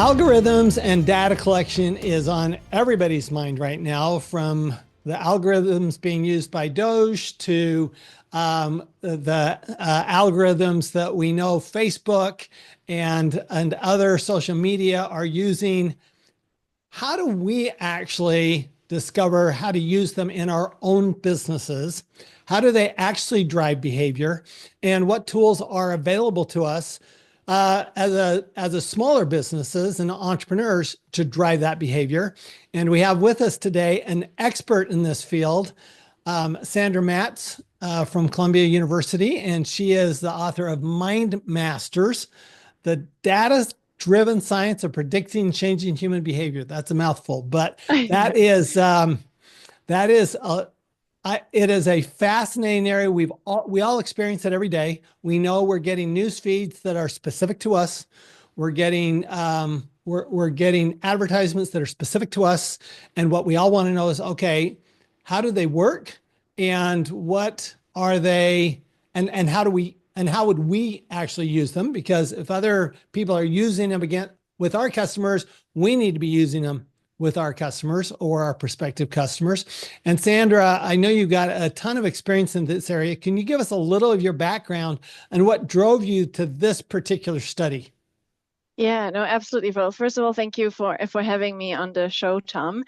Algorithms and data collection is on everybody's mind right now, from the algorithms being used by Doge to the algorithms that we know Facebook and other social media are using. How do we actually discover how to use them in our own businesses? How do they actually drive behavior? And what tools are available to us as a smaller businesses and entrepreneurs to drive that behavior? And we have with us today an expert in this field, Sandra Matz from Columbia University, and she is the author of Mind Masters, the data-driven science of predicting changing human behavior. That's a mouthful, but that is it is a fascinating area. We all experience it every day. We know we're getting news feeds that are specific to us. We're getting we're getting advertisements that are specific to us, and what we all want to know is, okay, how do they work, and what are they, and how would we actually use them? Because if other people are using them again with our customers, we need to be using them with our customers or our prospective customers. And Sandra, I know you've got a ton of experience in this area. Can you give us a little of your background and what drove you to this particular study? Yeah, no, absolutely. Well, first of all, thank you for having me on the show, Tom.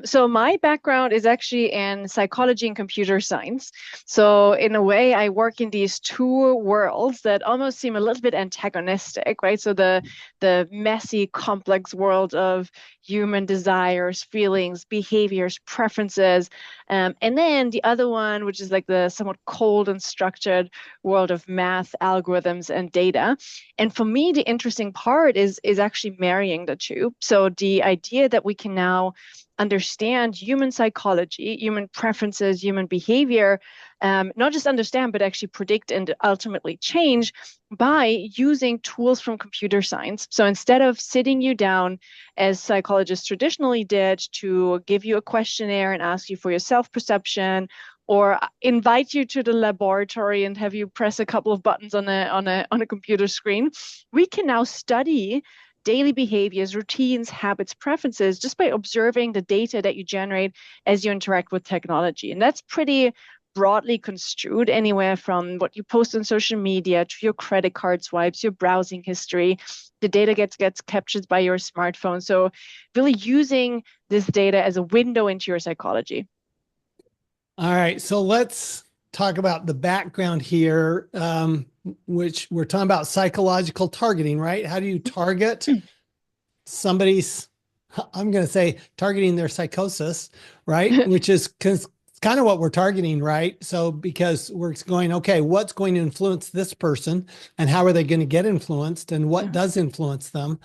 So my background is actually in psychology and computer science. So in a way, I work in these two worlds that almost seem a little bit antagonistic, right? So the messy, complex world of human desires, feelings, behaviors, preferences, and then the other one, which is like the somewhat cold and structured world of math, algorithms, and data. And for me, the interesting part is actually marrying the two. So the idea that we can now understand human psychology, human preferences, human behavior, not just understand, but actually predict and ultimately change by using tools from computer science. So instead of sitting you down, as psychologists traditionally did, to give you a questionnaire and ask you for your self-perception, or invite you to the laboratory and have you press a couple of buttons on a computer screen, we can now study daily behaviors, routines, habits, preferences just by observing the data that you generate as you interact with technology. And that's pretty broadly construed, anywhere from what you post on social media to your credit card swipes, your browsing history. The data gets captured by your smartphone. So really using this data as a window into your psychology. All right, so let's talk about the background here, which we're talking about psychological targeting, right? How do you target somebody's, I'm going to say targeting their psychosis, right? Which is kind of what we're targeting, right? So because we're going, okay, what's going to influence this person and how are they going to get influenced and what does influence them?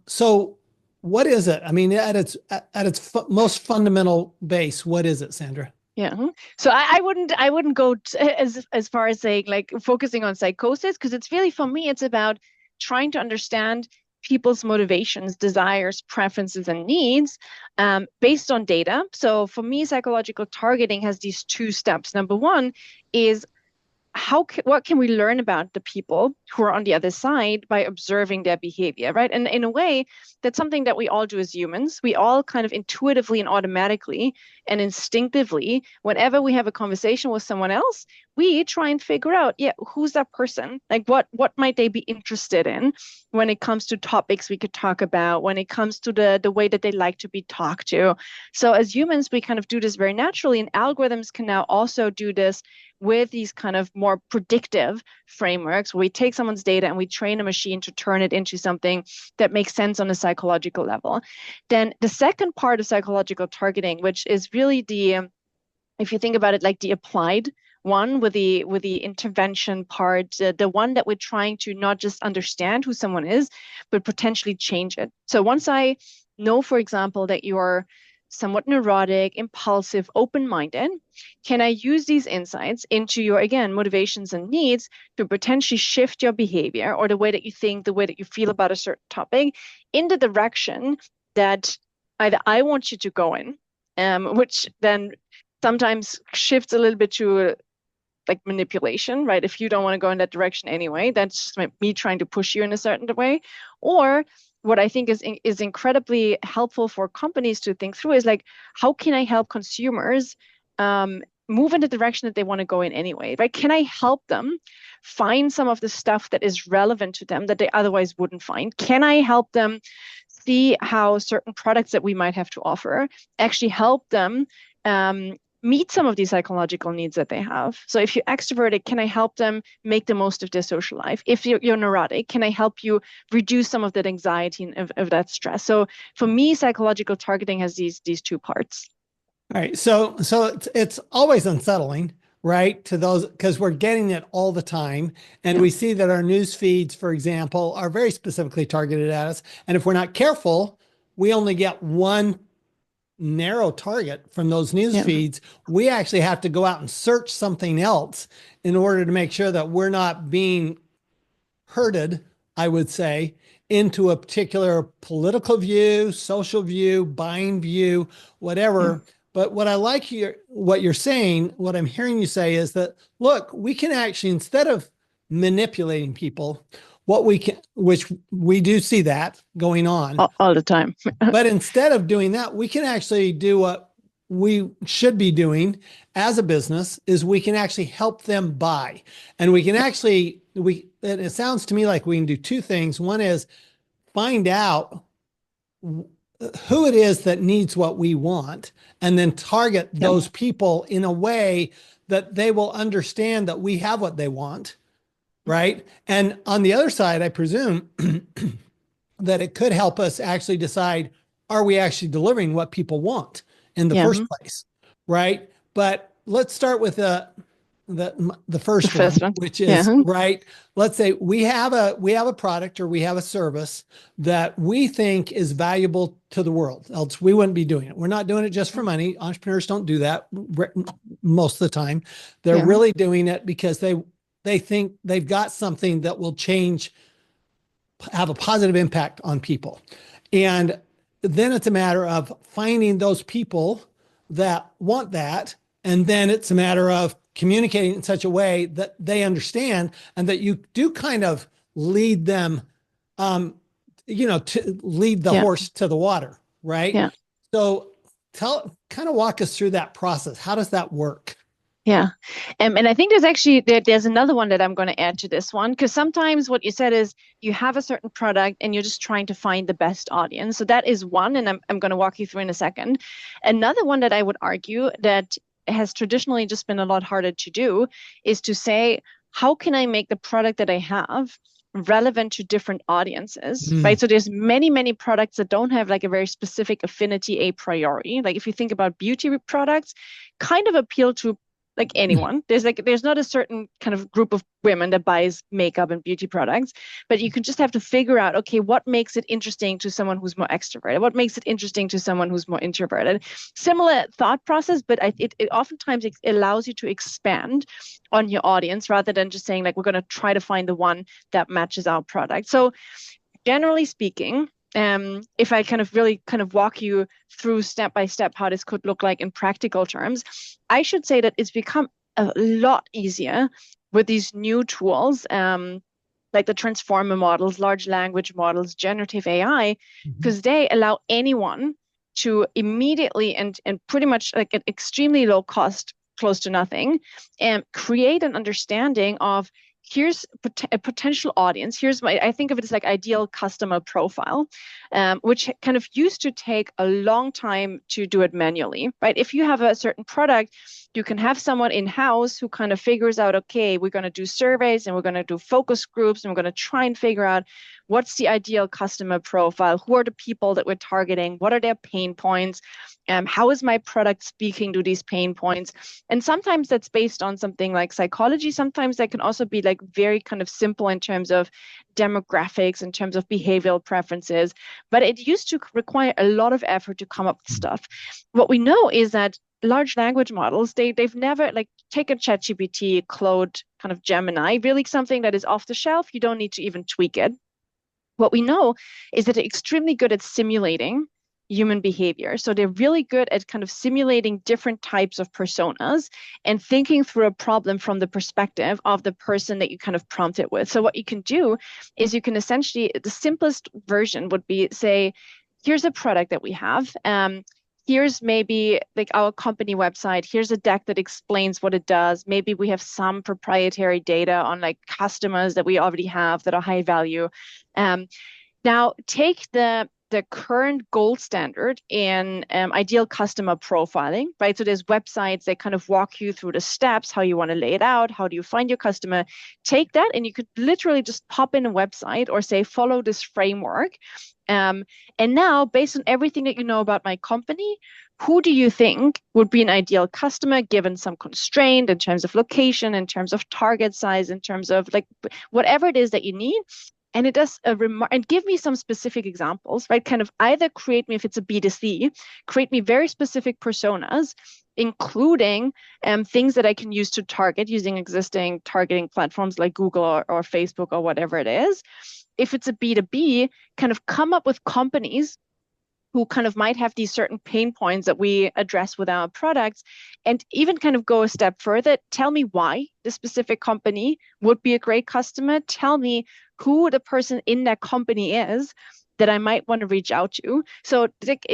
So what is it? I mean, at its most fundamental base, what is it, Sandra? Yeah. So I wouldn't go as far as saying like focusing on psychosis, because it's really, for me, it's about trying to understand people's motivations, desires, preferences, and needs based on data. So for me, psychological targeting has these two steps. Number one is what can we learn about the people who are on the other side by observing their behavior, right? And in a way, that's something that we all do as humans. We all kind of intuitively and automatically and instinctively, whenever we have a conversation with someone else, we try and figure out, yeah, who's that person? Like what might they be interested in when it comes to topics we could talk about, when it comes to the way that they like to be talked to. So as humans, we kind of do this very naturally, and algorithms can now also do this with these kind of more predictive frameworks, where we take someone's data and we train a machine to turn it into something that makes sense on a psychological level. Then the second part of psychological targeting, which is really if you think about it, like the applied one with the intervention part, the one that we're trying to not just understand who someone is, but potentially change it. So once I know, for example, that you're somewhat neurotic, impulsive, open-minded, can I use these insights into your, again, motivations and needs to potentially shift your behavior or the way that you think, the way that you feel about a certain topic in the direction that either I want you to go in, which then sometimes shifts a little bit to like manipulation, right? If you don't want to go in that direction anyway, that's just me trying to push you in a certain way. Or what I think is incredibly helpful for companies to think through is like, how can I help consumers move in the direction that they want to go in anyway, right? Can I help them find some of the stuff that is relevant to them that they otherwise wouldn't find? Can I help them see how certain products that we might have to offer actually help them meet some of these psychological needs that they have? So if you're extroverted, can I help them make the most of their social life? If you're neurotic, can I help you reduce some of that anxiety and of that stress? So for me, psychological targeting has these two parts. All right. So it's always unsettling, right? To those, because we're getting it all the time. And Yeah. we see that our news feeds, for example, are very specifically targeted at us. And if we're not careful, we only get one narrow target from those news Yeah. feeds. We actually have to go out and search something else in order to make sure that we're not being herded, I would say, into a particular political view, social view, buying view, Yeah. whatever. But what I like here, what you're saying, what I'm hearing you say is that, look, we can actually, instead of manipulating people, what we can, which we do see that going on, All the time. but instead of doing that, we can actually do what we should be doing as a business is we can actually help them buy. And we can actually, it sounds to me like we can do two things. One is find out who it is that needs what we want and then target Yeah. those people in a way that they will understand that we have what they want. Right. And on the other side, I presume that it could help us actually decide, are we actually delivering what people want in the Yeah. first place? Right. But let's start with the The first one, first one. which Yeah. is right. Let's say we have a product or we have a service that we think is valuable to the world. Else we wouldn't be doing it. We're not doing it just for money. Entrepreneurs don't do that most of the time. They're Yeah. really doing it because they think they've got something that will have a positive impact on people. And then it's a matter of finding those people that want that. And then it's a matter of communicating in such a way that they understand and that you do kind of lead them, to lead the Yeah. horse to the water, right? Yeah. So kind of walk us through that process. How does that work? Yeah. And I think there's another one that I'm going to add to this one, because sometimes what you said is you have a certain product and you're just trying to find the best audience. So that is one, and I'm going to walk you through in a second. Another one that I would argue that has traditionally just been a lot harder to do is to say, how can I make the product that I have relevant to different audiences, right? So there's many products that don't have like a very specific affinity a priori. Like if you think about beauty products, kind of appeal to like anyone. There's not a certain kind of group of women that buys makeup and beauty products, but you can just have to figure out, okay, what makes it interesting to someone who's more extroverted? What makes it interesting to someone who's more introverted? Similar thought process, but it oftentimes it allows you to expand on your audience rather than just saying like, we're going to try to find the one that matches our product. So generally speaking, if I kind of really kind of walk you through step by step how this could look like in practical terms, I should say that it's become a lot easier with these new tools, like the transformer models, large language models, generative AI, because they allow anyone to immediately and pretty much like at extremely low cost, close to nothing, and create an understanding of here's a potential audience. I think of it as like ideal customer profile, which kind of used to take a long time to do it manually, right? If you have a certain product, you can have someone in-house who kind of figures out, okay, we're going to do surveys and we're going to do focus groups and we're going to try and figure out what's the ideal customer profile, who are the people that we're targeting, what are their pain points, how is my product speaking to these pain points? And sometimes that's based on something like psychology. Sometimes that can also be like very kind of simple in terms of demographics, in terms of behavioral preferences. But it used to require a lot of effort to come up with stuff. What we know is that large language models, they've never like take a ChatGPT, Claude, kind of Gemini, really something that is off the shelf. You don't need to even tweak it. What we know is that they're extremely good at simulating human behavior. So they're really good at kind of simulating different types of personas and thinking through a problem from the perspective of the person that you kind of prompt it with. So what you can do is you can essentially, the simplest version would be say, here's a product that we have. Here's maybe like our company website. Here's a deck that explains what it does. Maybe we have some proprietary data on like customers that we already have that are high value. Now take the current gold standard in ideal customer profiling, right? So there's websites that kind of walk you through the steps, how you want to lay it out, how do you find your customer. Take that and you could literally just pop in a website or say, follow this framework. And now, based on everything that you know about my company, who do you think would be an ideal customer given some constraint in terms of location, in terms of target size, in terms of like whatever it is that you need? And it does and give me some specific examples, right? Kind of either create me, if it's a B2C, create me very specific personas, including things that I can use to target using existing targeting platforms like Google or Facebook or whatever it is. If it's a B2B, kind of come up with companies who kind of might have these certain pain points that we address with our products, and even kind of go a step further. Tell me why the specific company would be a great customer. Tell me who the person in that company is that I might want to reach out to. So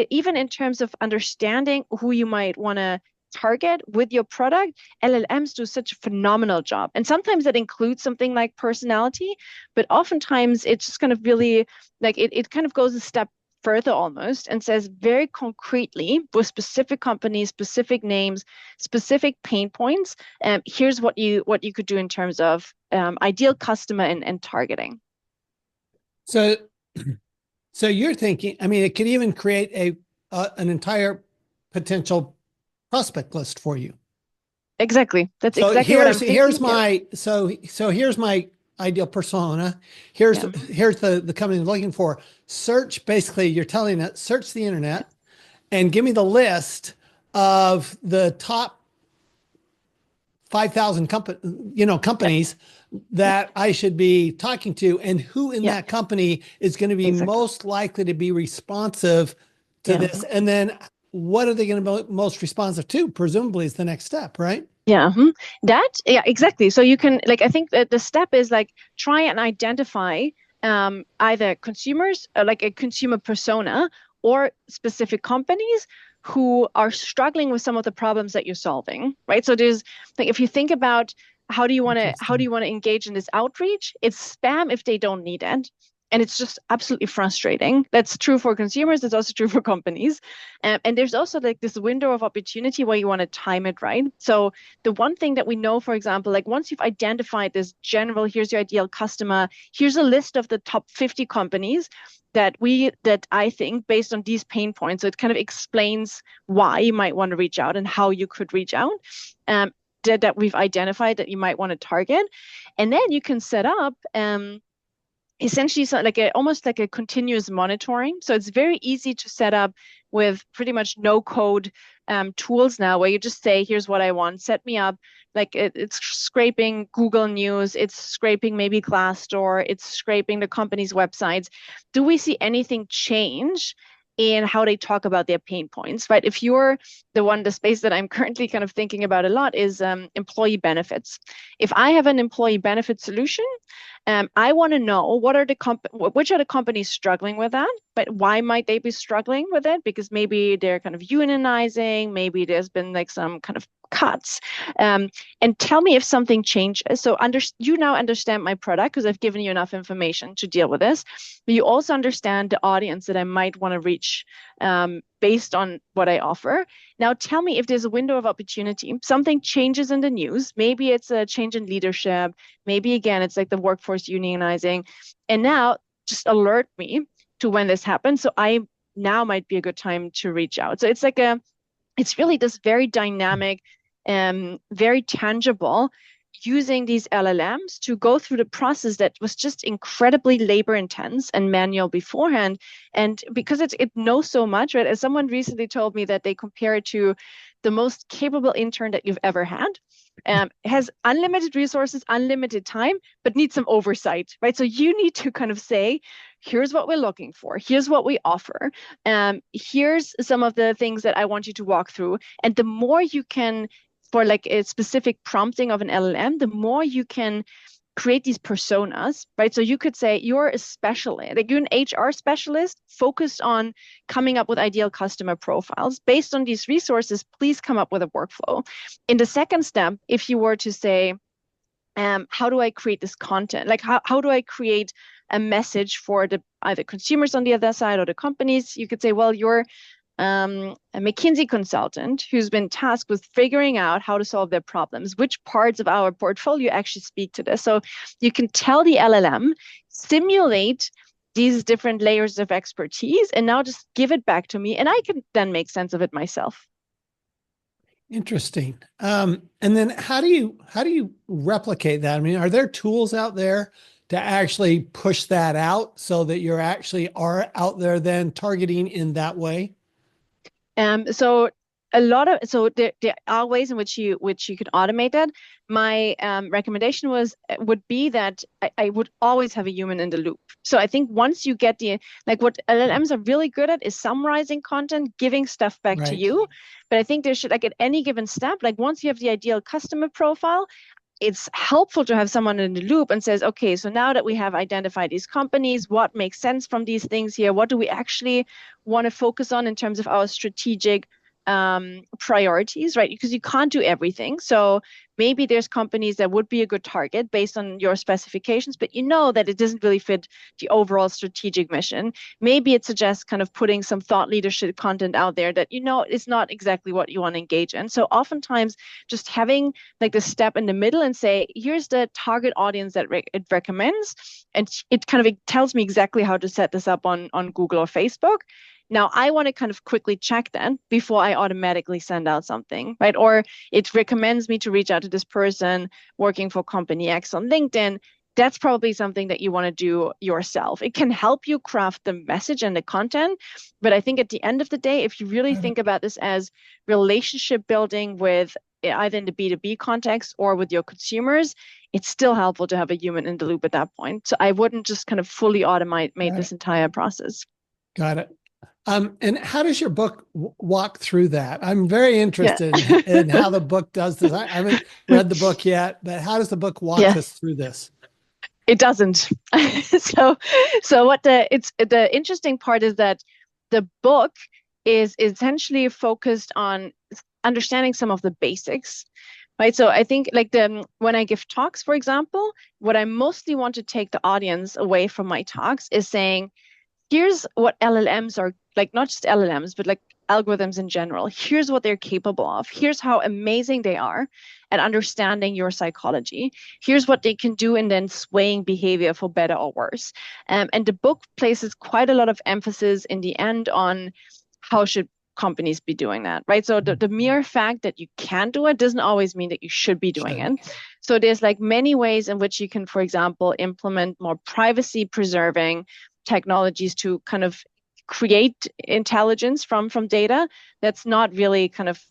even in terms of understanding who you might want to target with your product, LLMs do such a phenomenal job. And sometimes that includes something like personality, but oftentimes it's just kind of really like it kind of goes a step further almost and says very concretely with specific companies, specific names, specific pain points, here's what you could do in terms of ideal customer and targeting. So you're thinking, I mean, it could even create an entire potential prospect list for you. Exactly. That's exactly what I'm thinking. Here's my ideal persona. Here's the company I'm looking for. Search, basically, you're telling it, search the internet and give me the list of the top 5,000 companies that I should be talking to, and who in that company is going to be most likely to be responsive to this. And then what are they going to be most responsive to? Presumably is the next step, right? Yeah, exactly. So you can, like, I think that the step is like try and identify either consumers, like a consumer persona, or specific companies who are struggling with some of the problems that you're solving, right? So there's like, if you think about how do you want to engage in this outreach, it's spam if they don't need it. And it's just absolutely frustrating. That's true for consumers. It's also true for companies. And there's also like this window of opportunity where you want to time it right. So the one thing that we know, for example, like once you've identified this general, here's your ideal customer, here's a list of the top 50 companies that I think based on these pain points, so it kind of explains why you might want to reach out and how you could reach out. That we've identified that you might want to target. And then you can set up essentially so almost like a continuous monitoring. So it's very easy to set up with pretty much no code tools now, where you just say, here's what I want, set me up. Like it's scraping Google News, it's scraping maybe Glassdoor, it's scraping the company's websites. Do we see anything change in how they talk about their pain points, right? If you're the space that I'm currently kind of thinking about a lot is employee benefits. If I have an employee benefit solution, I want to know which are the companies struggling with that, but why might they be struggling with it? Because maybe they're kind of unionizing, maybe there's been like some kind of cuts, and tell me if something changes. So you now understand my product because I've given you enough information to deal with this, but you also understand the audience that I might want to reach based on what I offer. Now tell me if there's a window of opportunity, something changes in the news, maybe it's a change in leadership, maybe again, it's like the workforce unionizing, and now just alert me to when this happens. So now might be a good time to reach out. So it's really this very dynamic, very tangible, using these LLMs to go through the process that was just incredibly labor intense and manual beforehand. And because it knows so much, right? As someone recently told me that they compare it to the most capable intern that you've ever had. has unlimited resources, unlimited time, but needs some oversight, right? So you need to kind of say, here's what we're looking for, here's what we offer, here's some of the things that I want you to walk through. And the more you can, for like a specific prompting of an LLM, the more you can create these personas, right? So you could say you're a specialist, like you're an HR specialist focused on coming up with ideal customer profiles. Based on these resources, please come up with a workflow. In the second step, if you were to say, how do I create this content? Like how do I create a message for the either consumers on the other side or the companies? You could say, well, you're a McKinsey consultant who's been tasked with figuring out how to solve their problems. Which parts of our portfolio actually speak to this? So you can tell the LLM, simulate these different layers of expertise, and now just give it back to me, and I can then make sense of it myself. Interesting. And then how do you replicate that? I mean, are there tools out there to actually push that out so that you're actually are out there then targeting in that way? So there are ways in which you could automate that. My recommendation would be that I would always have a human in the loop. So I think once you get what LLMs are really good at is summarizing content, giving stuff back to you. But I think there should, like at any given step, like once you have the ideal customer profile, it's helpful to have someone in the loop and says, okay, so now that we have identified these companies, what makes sense from these things here? What do we actually want to focus on in terms of our strategic priorities, right? Because you can't do everything. So maybe there's companies that would be a good target based on your specifications, but you know that it doesn't really fit the overall strategic mission. Maybe it suggests kind of putting some thought leadership content out there that you know is not exactly what you want to engage in. So oftentimes just having like the step in the middle and say, here's the target audience that it recommends, and it kind of it tells me exactly how to set this up on Google or Facebook. Now I want to kind of quickly check that before I automatically send out something, right? Or it recommends me to reach out to this person working for company X on LinkedIn. That's probably something that you want to do yourself. It can help you craft the message and the content. But I think at the end of the day, if you really think about this as relationship building with either in the B2B context or with your consumers, it's still helpful to have a human in the loop at that point. So I wouldn't just kind of fully automate this entire process. Got it. And how does your book walk through that? I'm very interested in how the book does this. I haven't read the book yet, but how does the book walk us through this? It doesn't. So what the interesting part is that the book is essentially focused on understanding some of the basics, right? So I think like when I give talks, for example, what I mostly want to take the audience away from my talks is saying, here's what LLMs are like, not just LLMs, but like algorithms in general. Here's what they're capable of. Here's how amazing they are at understanding your psychology. Here's what they can do in then swaying behavior for better or worse. And the book places quite a lot of emphasis in the end on how should companies be doing that, right? So the mere fact that you can do it doesn't always mean that you should be doing it. So there's like many ways in which you can, for example, implement more privacy preserving technologies to kind of create intelligence from data that's not really kind of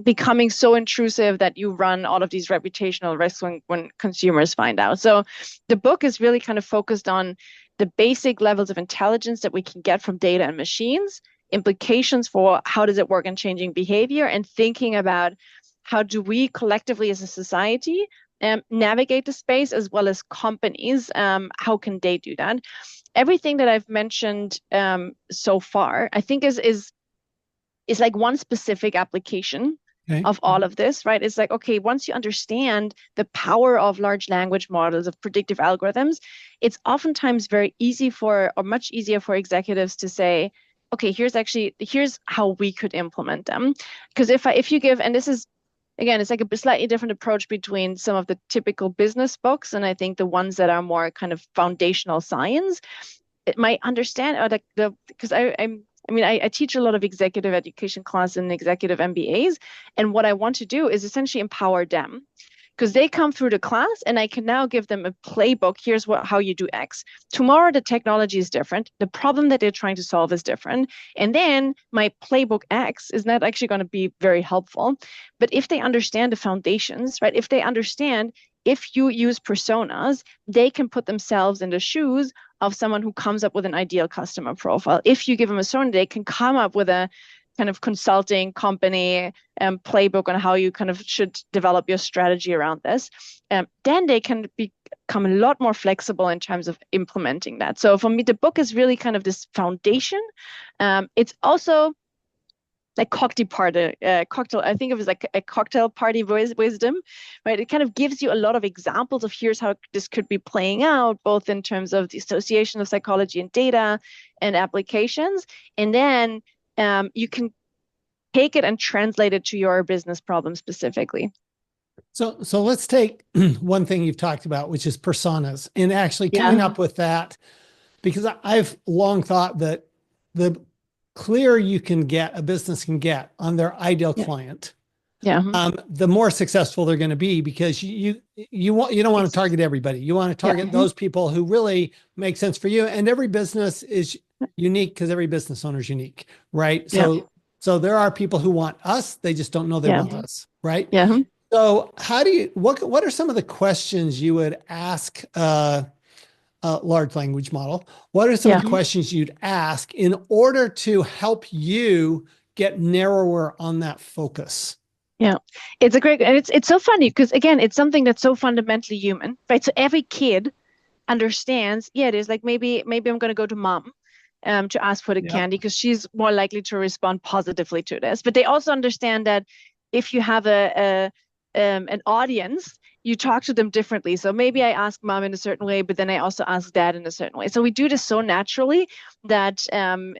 becoming so intrusive that you run all of these reputational risks when consumers find out. So the book is really kind of focused on the basic levels of intelligence that we can get from data and machines, implications for how does it work in changing behavior, and thinking about how do we collectively as a society navigate the space as well as companies. How can they do that? Everything that I've mentioned so far, I think is like one specific application of all of this, right? It's like, okay, once you understand the power of large language models, of predictive algorithms, it's oftentimes very easy or much easier for executives to say, okay, here's how we could implement them. Because if you give, and this is, again, it's like a slightly different approach between some of the typical business books and I think the ones that are more kind of foundational science. It might understand, or like because I teach a lot of executive education classes and executive MBAs, and what I want to do is essentially empower them. because they come through the class and I can now give them a playbook. Here's how you do X. Tomorrow, the technology is different. The problem that they're trying to solve is different. And then my playbook X is not actually going to be very helpful. But if they understand the foundations, right? If they understand if you use personas, they can put themselves in the shoes of someone who comes up with an ideal customer profile. If you give them a persona, they can come up with a kind of consulting company playbook on how you kind of should develop your strategy around this. Then they can become a lot more flexible in terms of implementing that. So for me, the book is really kind of this foundation. It's also like cocktail, I think it was like a cocktail party wisdom, right? It kind of gives you a lot of examples of here's how this could be playing out, both in terms of the association of psychology and data and applications. And then you can take it and translate it to your business problem specifically. So let's take one thing you've talked about, which is personas, and actually coming up with that, because I've long thought that the clearer you can get, a business can get on their ideal client, the more successful they're going to be, because you don't want to target everybody. You want to target those people who really make sense for you. And every business is unique because every business owner is unique, right? So there are people who want us, they just don't know they want us, right? So how do you, what are some of the questions you would ask a large language model? What are some of the questions you'd ask in order to help you get narrower on that focus? Yeah, it's a great, and it's so funny because again, it's something that's so fundamentally human, right? So every kid understands, it is like maybe I'm going to go to mom to ask for the candy because she's more likely to respond positively to this. But they also understand that if you have an audience, you talk to them differently. So maybe I ask mom in a certain way, but then I also ask dad in a certain way. So we do this so naturally that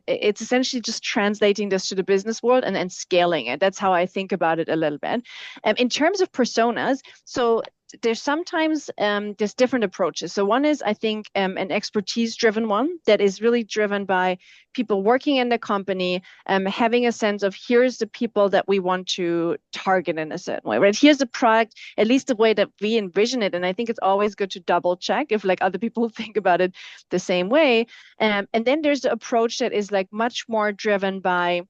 it's essentially just translating this to the business world and then scaling it. That's how I think about it a little bit. In terms of personas, so there's sometimes there's different approaches. So one is, I think, an expertise-driven one that is really driven by people working in the company, having a sense of here's the people that we want to target in a certain way, right? Here's the product, at least the way that we envision it. And I think it's always good to double check if like other people think about it the same way. And then there's the approach that is like much more driven by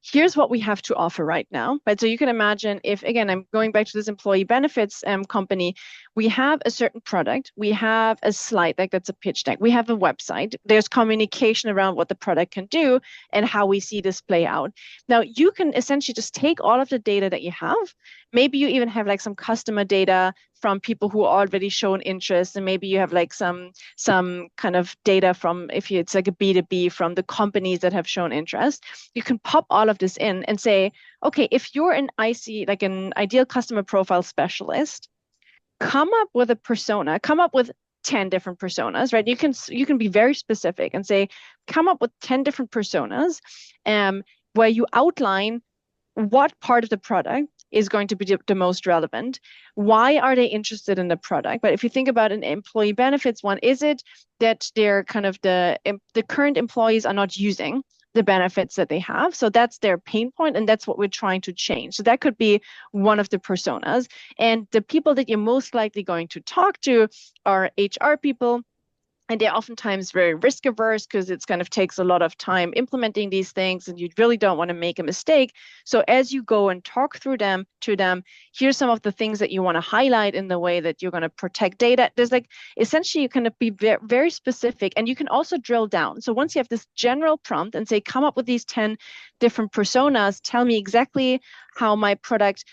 here's what we have to offer right now, right? So you can imagine if, again, I'm going back to this employee benefits company, we have a certain product, we have a slide deck that's a pitch deck, we have a website, there's communication around what the product can do and how we see this play out. Now, you can essentially just take all of the data that you have. Maybe you even have like some customer data from people who already shown interest, and maybe you have like some kind of data from, if it's like a B2B, from the companies that have shown interest. You can pop all of this in and say, okay, if you're an IC, like an ideal customer profile specialist, come up with a persona, come up with 10 different personas, right? You can be very specific and say, come up with 10 different personas where you outline what part of the product is going to be the most relevant. Why are they interested in the product? But if you think about an employee benefits one, is it that they're kind of the current employees are not using the benefits that they have? So that's their pain point, and that's what we're trying to change. So that could be one of the personas. And the people that you're most likely going to talk to are HR people. And they're oftentimes very risk averse because it's kind of takes a lot of time implementing these things, and you really don't want to make a mistake. So as you go and talk through them to them, here's some of the things that you want to highlight in the way that you're going to protect data. There's like essentially you can be very, very specific, and you can also drill down. So once you have this general prompt and say, come up with these 10 different personas, tell me exactly how my product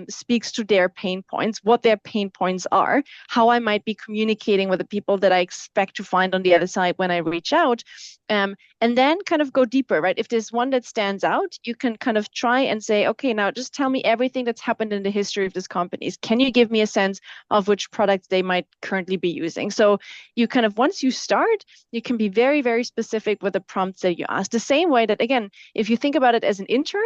speaks to their pain points, what their pain points are, how I might be communicating with the people that I expect to find on the other side when I reach out. And then kind of go deeper, right? If there's one that stands out, you can kind of try and say, okay, now just tell me everything that's happened in the history of this company. Can you give me a sense of which products they might currently be using? So you kind of, once you start, you can be very, very specific with the prompts that you ask. The same way that, again, if you think about it as an intern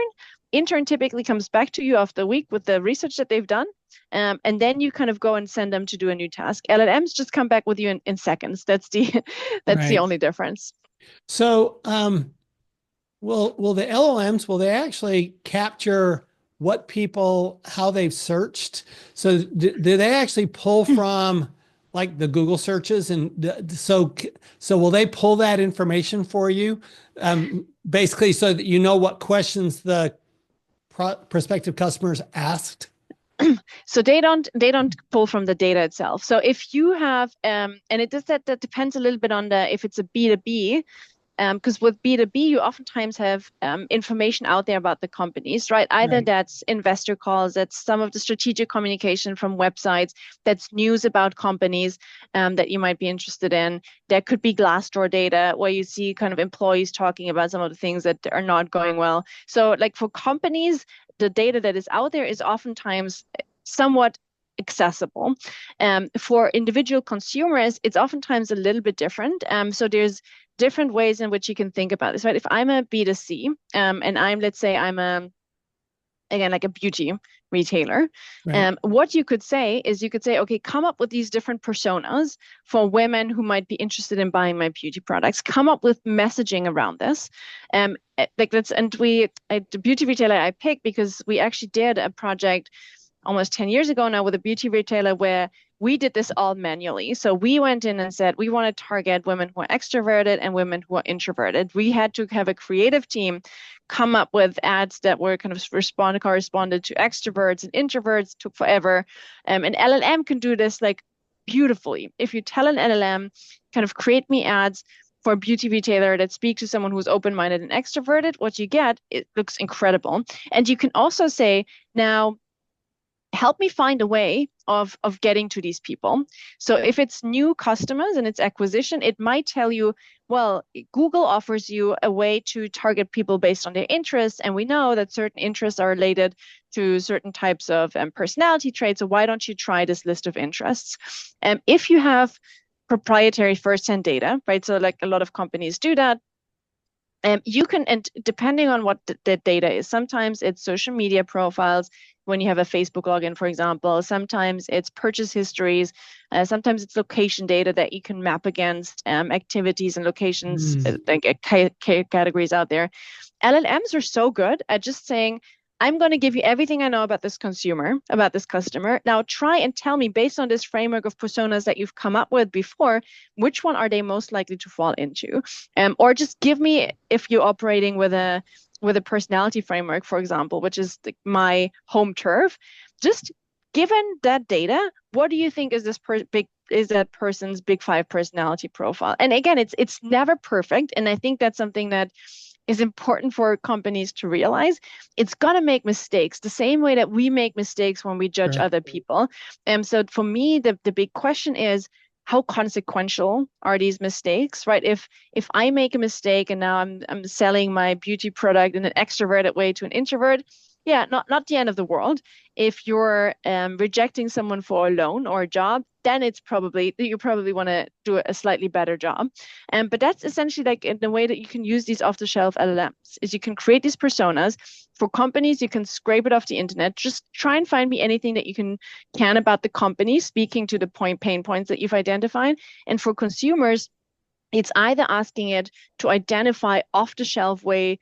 typically comes back to you after a week with the research that they've done. And then you kind of go and send them to do a new task. LLMs just come back with you in seconds. That's the only difference. So will the LLMs, will they actually capture what people, how they've searched. So do they actually pull from like the Google searches? And so will they pull that information for you? Basically so that you know what questions the prospective customers asked? So they don't pull from the data itself. So if you have and it does that depends a little bit on the if it's a B2B, because with B2B, you oftentimes have information out there about the companies, right? Either Right. that's investor calls, that's some of the strategic communication from websites, that's news about companies that you might be interested in. There could be Glassdoor data where you see kind of employees talking about some of the things that are not going well. So, like for companies, the data that is out there is oftentimes somewhat accessible. For individual consumers, it's oftentimes a little bit different. So there's different ways in which you can think about this, right? If I'm a B2C, and let's say I'm again, like a beauty retailer, Right. what you could say is you could say, okay, come up with these different personas for women who might be interested in buying my beauty products. Come up with messaging around this. Like that's, and the beauty retailer I picked because we actually did a project almost 10 years ago now with a beauty retailer where we did this all manually. So we went in and said we want to target women who are extroverted and women who are introverted. We had to have a creative team come up with ads that were kind of corresponded to extroverts and introverts. It took forever. And LLM can do this like beautifully. If you tell an LLM, kind of create me ads for a beauty retailer that speak to someone who's open-minded and extroverted, what you get, it looks incredible. And you can also say, now, help me find a way of getting to these people. So if it's new customers and it's acquisition, it might tell you, well, Google offers you a way to target people based on their interests, and we know that certain interests are related to certain types of personality traits. So why don't you try this list of interests? If you have proprietary first-hand data, right? So like a lot of companies do that. You can, and depending on what the data is, sometimes it's social media profiles when you have a Facebook login, for example. Sometimes it's purchase histories. Sometimes it's location data that you can map against activities and locations, categories out there. LLMs are so good at just saying, I'm going to give you everything I know about this consumer, about this customer. Now try and tell me, based on this framework of personas that you've come up with before, which one are they most likely to fall into? Or just give me, if you're operating with a personality framework, for example, which is my home turf, just given that data, what do you think is that person's big five personality profile? And again, it's never perfect. And I think that's something that is important for companies to realize. It's going to make mistakes the same way that we make mistakes when we judge Right. other people. So for me, the big question is, how consequential are these mistakes, right? If I make a mistake and now I'm selling my beauty product in an extroverted way to an introvert, yeah, not the end of the world. If you're rejecting someone for a loan or a job, then you probably want to do a slightly better job. But that's essentially like in the way that you can use these off-the-shelf LLMs is you can create these personas. For companies, you can scrape it off the internet. Just try and find me anything that you can about the company, speaking to the pain points that you've identified. And for consumers, it's either asking it to identify off-the-shelf ways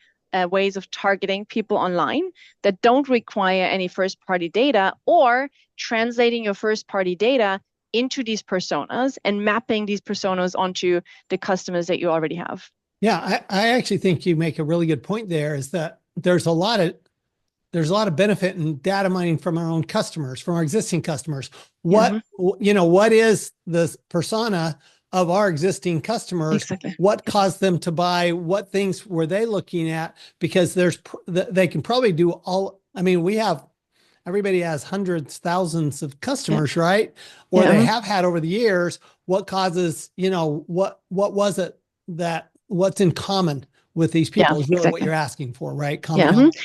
of targeting people online that don't require any first-party data, or translating your first-party data into these personas and mapping these personas onto the customers that you already have. Yeah, I actually think you make a really good point there is that there's a lot of benefit in data mining from our own customers, from our existing customers. Mm-hmm. What is the persona of our existing customers? Exactly. What caused them to buy? What things were they looking at? Because they can probably do all. I mean, everybody has hundreds, thousands of Yeah. customers, right? Or they Yeah. have had over the years. What causes, what was it what's in common with these Yeah, people is really what exactly. you're asking for, right? Yeah. Commonality.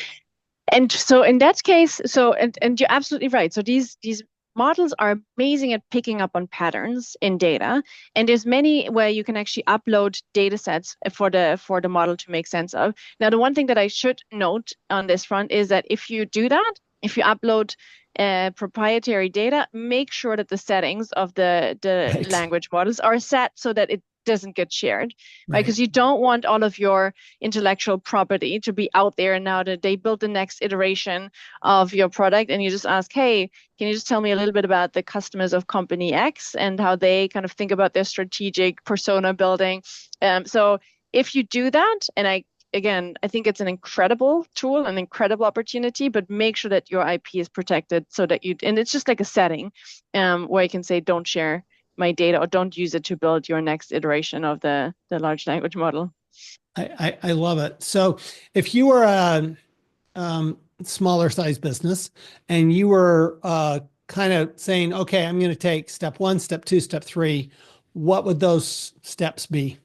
And so in that case, and you're absolutely right. So these models are amazing at picking up on patterns in data. And there's many where you can actually upload data sets for the model to make sense of. Now, the one thing that I should note on this front is that if you do that, if you upload proprietary data, make sure that the settings of the Right. language models are set so that it doesn't get shared, right? Right. Because you don't want all of your intellectual property to be out there, and now that they build the next iteration of your product and you just ask, hey, can you just tell me a little bit about the customers of company X and how they kind of think about their strategic persona building? So if you do that, and I think it's an incredible tool, an incredible opportunity, but make sure that your IP is protected so that and it's just like a setting where you can say, don't share my data or don't use it to build your next iteration of the large language model. I love it. So if you were a smaller size business and you were kind of saying, okay, I'm going to take step one, step two, step three, what would those steps be?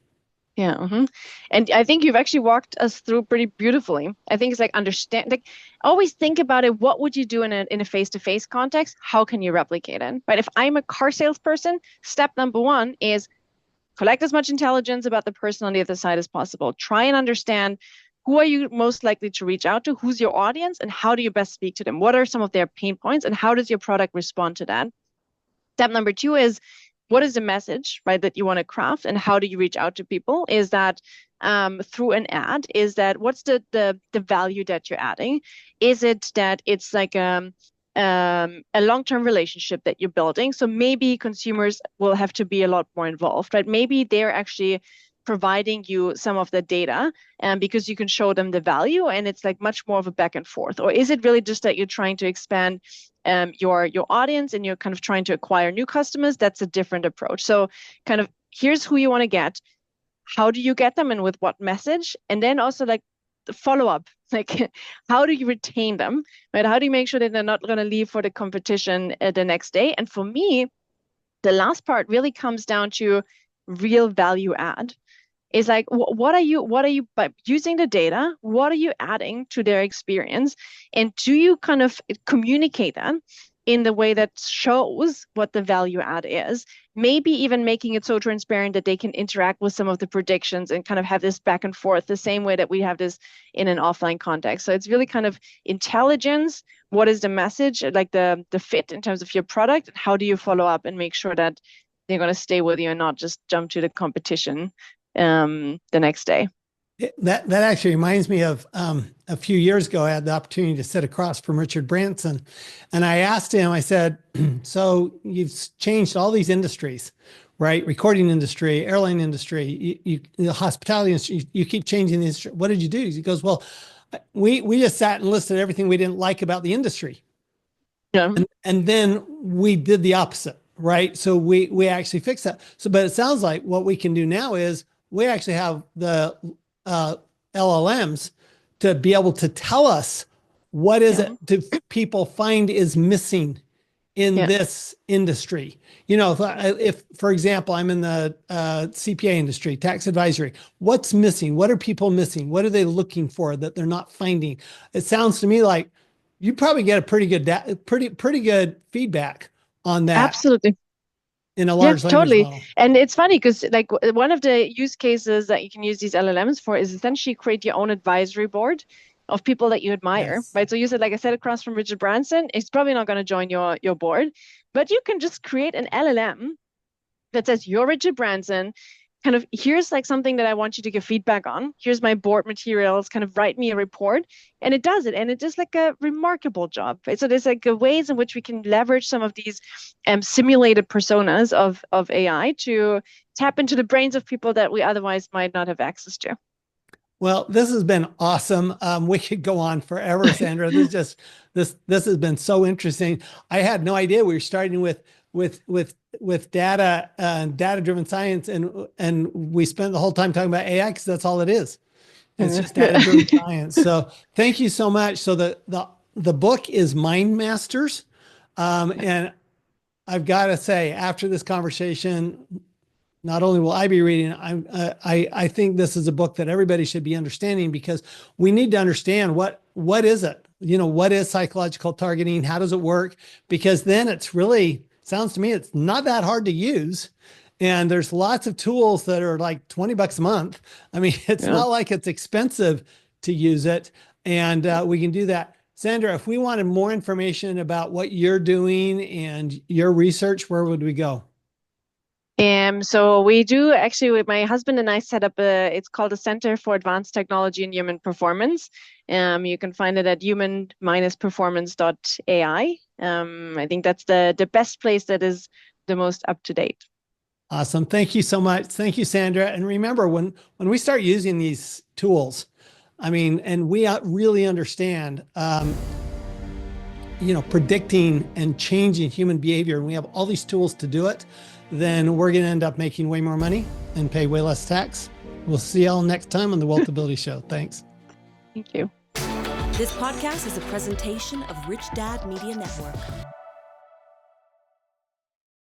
Yeah. And I think you've actually walked us through pretty beautifully. I think it's like always think about it. What would you do in a face-to-face context? How can you replicate it? Right. If I'm a car salesperson, step number one is collect as much intelligence about the person on the other side as possible. Try and understand who are you most likely to reach out to, who's your audience, and how do you best speak to them? What are some of their pain points, and how does your product respond to that? Step number two is what is the message, right, that you want to craft, and how do you reach out to people? Is that through an ad? Is that what's the value that you're adding? Is it that it's like a long-term relationship that you're building? So maybe consumers will have to be a lot more involved, right? Maybe they're actually providing you some of the data because you can show them the value and it's like much more of a back and forth. Or is it really just that you're trying to expand your audience and you're kind of trying to acquire new customers? That's a different approach. So kind of here's who you want to get. How do you get them and with what message? And then also like the follow-up, like how do you retain them, right? How do you make sure that they're not going to leave for the competition the next day? And for me, the last part really comes down to real value add. Is like what are you by using the data, what are you adding to their experience, and do you kind of communicate that in the way that shows what the value add is, maybe even making it so transparent that they can interact with some of the predictions and kind of have this back and forth the same way that we have this in an offline context. So it's really kind of intelligence, what is the message, like the fit in terms of your product, and how do you follow up and make sure that they're going to stay with you and not just jump to the competition the next day. That actually reminds me of a few years ago, I had the opportunity to sit across from Richard Branson, and I asked him, I said, so you've changed all these industries, right? Recording industry, airline industry, the hospitality industry, you keep changing the industry. What did you do? He goes, well, we just sat and listed everything we didn't like about the industry. Yeah. And then we did the opposite, right? So we actually fixed that. So, but it sounds like what we can do now is we actually have the LLMs to be able to tell us what is it do people find is missing in this industry. You know, if for example, I'm in the CPA industry, tax advisory, what's missing? What are people missing? What are they looking for that they're not finding? It sounds to me like you probably get a pretty good feedback on that. Absolutely. In a large language model. And it's funny because like one of the use cases that you can use these LLMs for is essentially create your own advisory board of people that you admire, right? So you said, like I said, across from Richard Branson, it's probably not going to join your board, but you can just create an LLM that says, you're Richard Branson, kind of here's like something that I want you to give feedback on. Here's my board materials, kind of write me a report. And it does it. And it does like a remarkable job. Right? So there's like ways in which we can leverage some of these simulated personas of AI to tap into the brains of people that we otherwise might not have access to. Well, this has been awesome. We could go on forever, Sandra. This has been so interesting. I had no idea we were starting with data and data-driven science, and we spent the whole time talking about AI because that's all it is. It's just data-driven science. So thank you so much. So the book is Mind Masters, and I've got to say, after this conversation, not only will I be reading, I think this is a book that everybody should be understanding because we need to understand what is it? You know, what is psychological targeting? How does it work? Because then it's really, sounds to me, it's not that hard to use. And there's lots of tools that are like $20 a month. I mean, it's not like it's expensive to use it. And we can do that. Sandra, if we wanted more information about what you're doing and your research, where would we go? So we do actually, with my husband and I set up it's called a Center for Advanced Technology and Human Performance. You can find it at human-performance.ai. I think that's the best place that is the most up to date. Awesome. Thank you so much. Thank you, Sandra. And remember, when we start using these tools, I mean, and we really understand, predicting and changing human behavior, and we have all these tools to do it, then we're going to end up making way more money and pay way less tax. We'll see y'all next time on the Wealth Ability Show. Thanks. Thank you. This podcast is a presentation of Rich Dad Media Network.